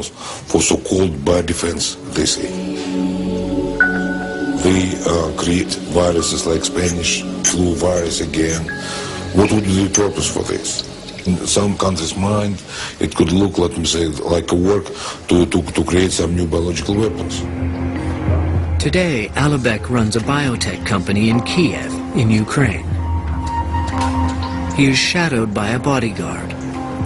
for so-called biodefense, they say. They create viruses like Spanish flu virus again. What would be the purpose for this? In some countries' mind, it could look, let me say, like a work to create some new biological weapons. Today, Alibek runs a biotech company in Kiev, in Ukraine. He is shadowed by a bodyguard,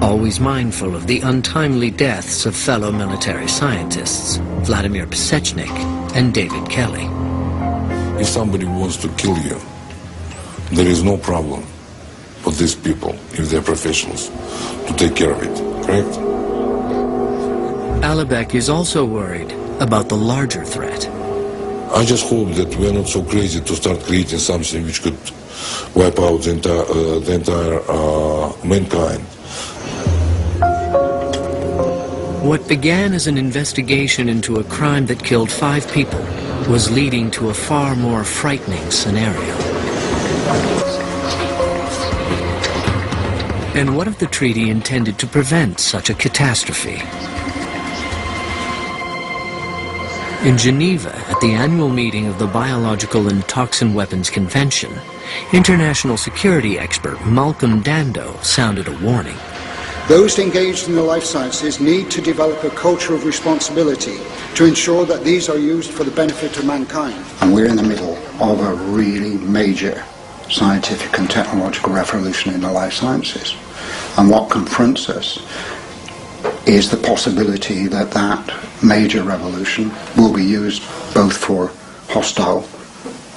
always mindful of the untimely deaths of fellow military scientists, Vladimir Pesechnik and David Kelly. If somebody wants to kill you, there is no problem for these people, if they're professionals, to take care of it, correct? Alibek is also worried about the larger threat. I just hope that we're not so crazy to start creating something which could wipe out the entire mankind. What began as an investigation into a crime that killed 5 people was leading to a far more frightening scenario. And what if the treaty intended to prevent such a catastrophe? In Geneva, at the annual meeting of the Biological and Toxin Weapons Convention, international security expert Malcolm Dando sounded a warning. Those engaged in the life sciences need to develop a culture of responsibility to ensure that these are used for the benefit of mankind. And we're in the middle of a really major scientific and technological revolution in the life sciences. And what confronts us is the possibility that that major revolution will be used both for hostile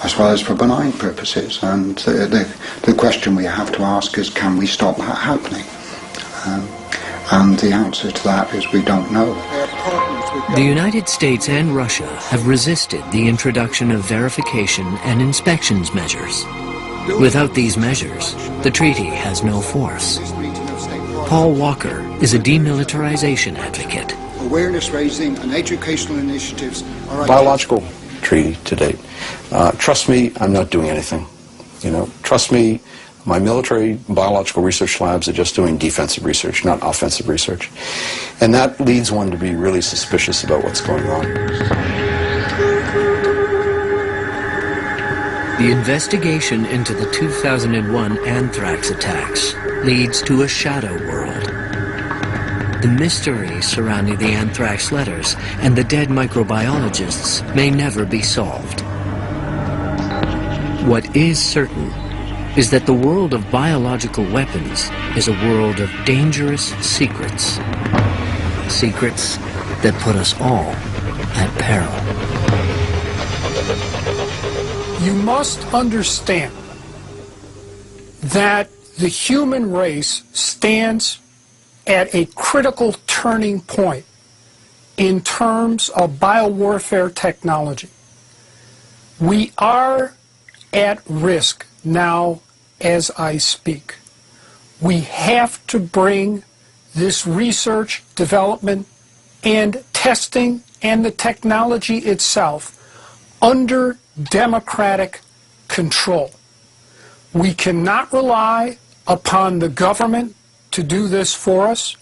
as well as for benign purposes. And the question we have to ask is, can we stop that happening? And the answer to that is we don't know. The United States and Russia have resisted the introduction of verification and inspections measures. Without these measures, the treaty has no force. Paul Walker is a demilitarization advocate. Awareness raising and educational initiatives are biological treaty to date. Trust me, I'm not doing anything. Trust me, my military biological research labs are just doing defensive research, not offensive research. And that leads one to be really suspicious about what's going on. The investigation into the 2001 anthrax attacks leads to a shadow world. The mysteries surrounding the anthrax letters and the dead microbiologists may never be solved. What is certain is that the world of biological weapons is a world of dangerous secrets. Secrets that put us all at peril. You must understand that the human race stands at a critical turning point in terms of biowarfare technology. We are at risk now as I speak. We have to bring this research, development, and testing and the technology itself under democratic control. We cannot rely upon the government to do this for us,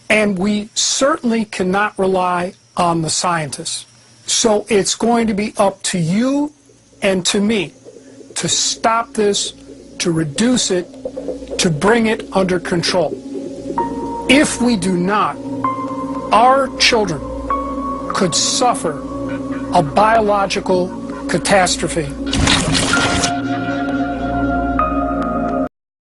and we certainly cannot rely on the scientists. So it's going to be up to you and to me to stop this, to reduce it, to bring it under control. If we do not, our children could suffer a biological catastrophe.